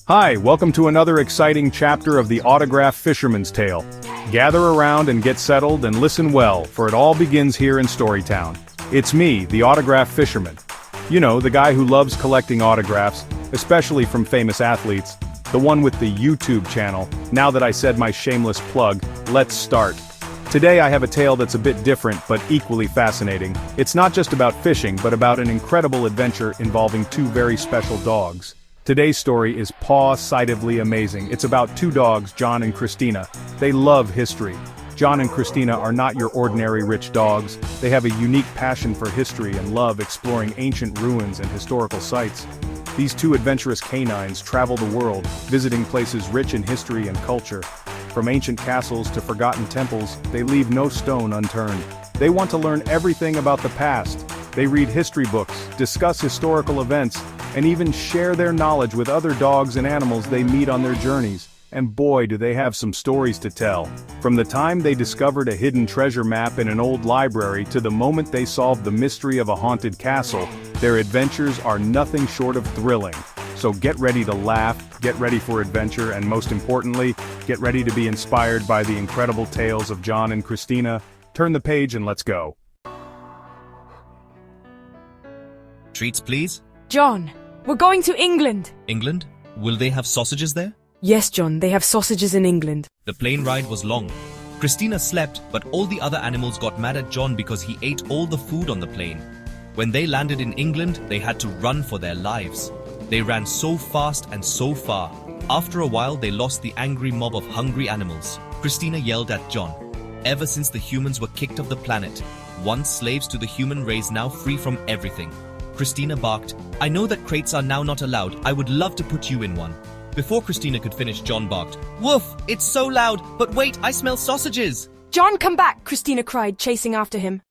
Hi, welcome to another exciting chapter of the Autograph Fisherman's Tale. Gather around and get settled and listen well, for it all begins here in Storytown. It's me, the Autograph Fisherman. You know, the guy who loves collecting autographs, especially from famous athletes. The one with the YouTube channel. Now that I said my shameless plug, let's start. Today I have a tale that's a bit different but equally fascinating. It's not just about fishing, but about an incredible adventure involving two very special dogs. Today's story is paw-sightively amazing. It's about two dogs, John and Christina. They love history. John and Christina are not your ordinary rich dogs. They have a unique passion for history and love exploring ancient ruins and historical sites. These two adventurous canines travel the world, visiting places rich in history and culture. From ancient castles to forgotten temples, they leave no stone unturned. They want to learn everything about the past. They read history books, discuss historical events, and even share their knowledge with other dogs and animals they meet on their journeys. And boy, do they have some stories to tell. From the time they discovered a hidden treasure map in an old library to the moment they solved the mystery of a haunted castle, their adventures are nothing short of thrilling. So get ready to laugh, get ready for adventure, and most importantly, get ready to be inspired by the incredible tales of John and Christina. Turn the page and let's go. Treats, please. John, we're going to England. England? Will they have sausages there? Yes, John, they have sausages in England. The plane ride was long. Christina slept, but all the other animals got mad at John because he ate all the food on the plane. When they landed in England, they had to run for their lives. They ran so fast and so far. After a while, they lost the angry mob of hungry animals. Christina yelled at John. Ever since the humans were kicked off the planet, once slaves to the human race, now free from everything. Christina barked, "I know that crates are now not allowed. I would love to put you in one." Before Christina could finish, John barked, "Woof! It's so loud! But wait, I smell sausages!" John, come back, Christina cried, chasing after him.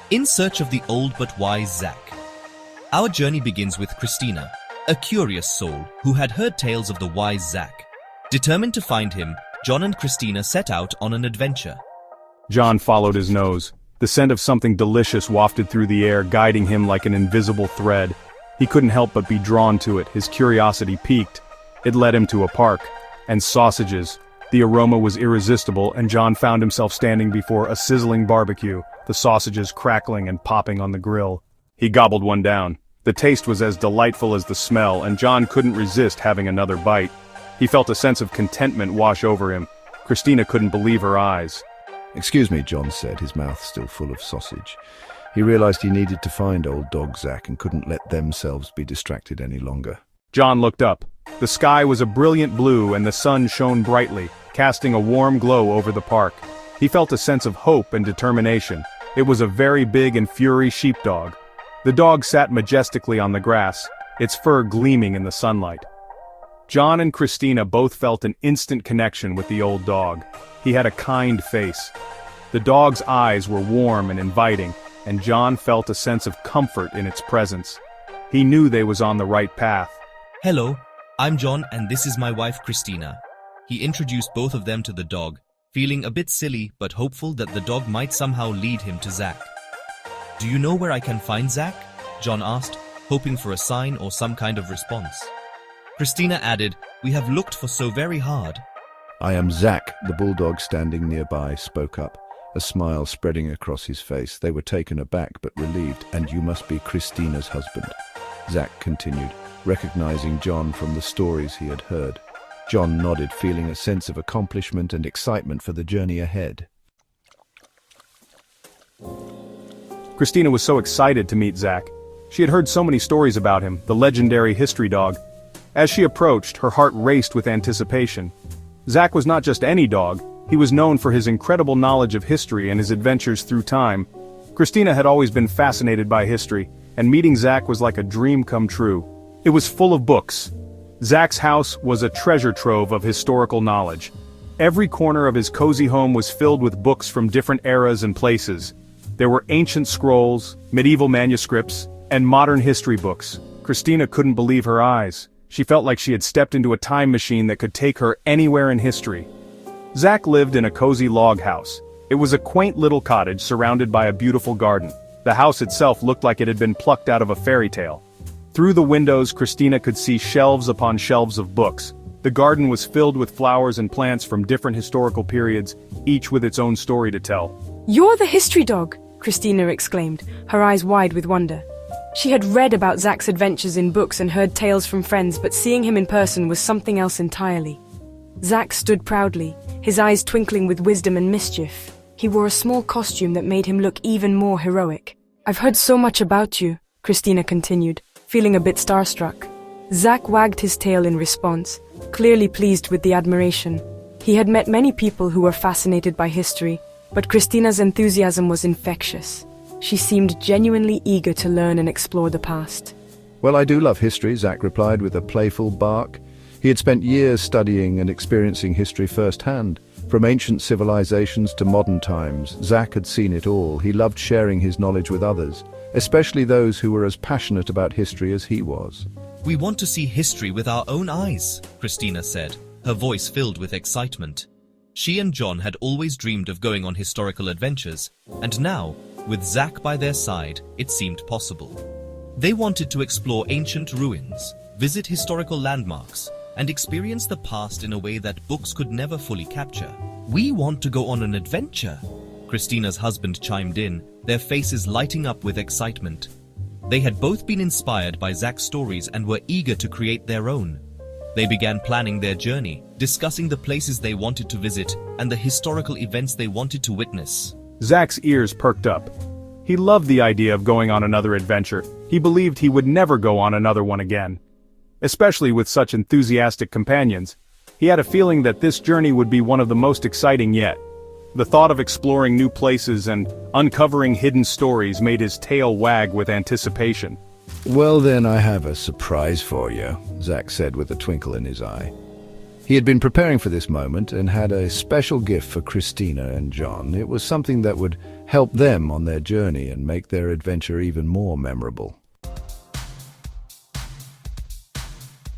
In search of the old but wise Zack. Our journey begins with Christina, a curious soul who had heard tales of the wise Zack. Determined to find him, John and Christina set out on an adventure. John followed his nose. The scent of something delicious wafted through the air, guiding him like an invisible thread. He couldn't help but be drawn to it, his curiosity piqued. It led him to a park. And sausages. The aroma was irresistible, and John found himself standing before a sizzling barbecue, the sausages crackling and popping on the grill. He gobbled one down. The taste was as delightful as the smell, and John couldn't resist having another bite. He felt a sense of contentment wash over him. Christina couldn't believe her eyes. "Excuse me," John said, his mouth still full of sausage. He realized he needed to find old dog Zack and couldn't let themselves be distracted any longer. John looked up. The sky was a brilliant blue and the sun shone brightly, casting a warm glow over the park. He felt a sense of hope and determination. It was a very big and furry sheepdog. The dog sat majestically on the grass, its fur gleaming in the sunlight. John and Christina both felt an instant connection with the old dog. He had a kind face. The dog's eyes were warm and inviting, and John felt a sense of comfort in its presence. He knew they was on the right path. "Hello, I'm John and this is my wife Christina." He introduced both of them to the dog, feeling a bit silly but hopeful that the dog might somehow lead him to Zack. "Do you know where I can find Zack?" John asked, hoping for a sign or some kind of response. Christina added, "We have looked for so very hard." "I am Zack," the bulldog standing nearby spoke up, a smile spreading across his face. They were taken aback but relieved. "And you must be Christina's husband," Zack continued, recognizing John from the stories he had heard. John nodded, feeling a sense of accomplishment and excitement for the journey ahead. Christina was so excited to meet Zack. She had heard so many stories about him, the legendary history dog. As she approached, her heart raced with anticipation. Zack was not just any dog. He was known for his incredible knowledge of history and his adventures through time. Christina had always been fascinated by history, and meeting Zack was like a dream come true. It was full of books. Zack's house was a treasure trove of historical knowledge. Every corner of his cozy home was filled with books from different eras and places. There were ancient scrolls, medieval manuscripts, and modern history books. Christina couldn't believe her eyes. She felt like she had stepped into a time machine that could take her anywhere in history. Zack lived in a cozy log house. It was a quaint little cottage surrounded by a beautiful garden. The house itself looked like it had been plucked out of a fairy tale. Through the windows, Christina could see shelves upon shelves of books. The garden was filled with flowers and plants from different historical periods, each with its own story to tell. You're the history dog, Christina exclaimed, her eyes wide with wonder. She had read about Zack's adventures in books and heard tales from friends, but seeing him in person was something else entirely. Zack stood proudly, his eyes twinkling with wisdom and mischief. He wore a small costume that made him look even more heroic. I've heard so much about you, Christina continued, feeling a bit starstruck. Zack wagged his tail in response, clearly pleased with the admiration. He had met many people who were fascinated by history, but Christina's enthusiasm was infectious. She seemed genuinely eager to learn and explore the past. Well, I do love history, Zack replied with a playful bark. He had spent years studying and experiencing history firsthand. From ancient civilizations to modern times, Zack had seen it all. He loved sharing his knowledge with others, especially those who were as passionate about history as he was. We want to see history with our own eyes, Christina said, her voice filled with excitement. She and John had always dreamed of going on historical adventures, and now, with Zack by their side, it seemed possible. They wanted to explore ancient ruins, visit historical landmarks, and experience the past in a way that books could never fully capture. We want to go on an adventure, Christina's husband chimed in, their faces lighting up with excitement. They had both been inspired by Zack's stories and were eager to create their own. They began planning their journey, discussing the places they wanted to visit and the historical events they wanted to witness. Zack's ears perked up. He loved the idea of going on another adventure. He believed he would never go on another one again. Especially with such enthusiastic companions, he had a feeling that this journey would be one of the most exciting yet. The thought of exploring new places and uncovering hidden stories made his tail wag with anticipation. Well then, I have a surprise for you, Zack said with a twinkle in his eye. He had been preparing for this moment and had a special gift for Christina and John. It was something that would help them on their journey and make their adventure even more memorable.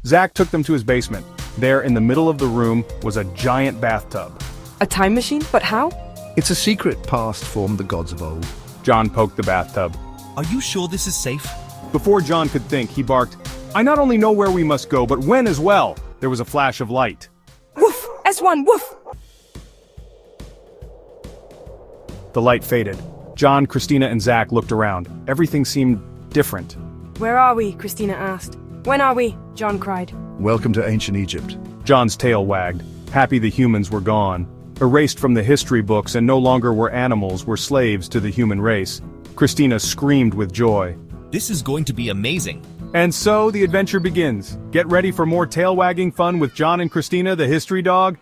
Zack took them to his basement. There, in the middle of the room, was a giant bathtub. A time machine? But how? It's a secret past from the gods of old. John poked the bathtub. Are you sure this is safe? Before John could think, he barked, "I not only know where we must go, but when as well." There was a flash of light. Woof! S1, woof! The light faded. John, Christina, and Zack looked around. Everything seemed different. Where are we? Christina asked. When are we? John cried. Welcome to ancient Egypt. John's tail wagged, happy the humans were gone. Erased from the history books and no longer were animals, were slaves to the human race. Christina screamed with joy. This is going to be amazing. And so the adventure begins. Get ready for more tail-wagging fun with John and Christina, the history dog,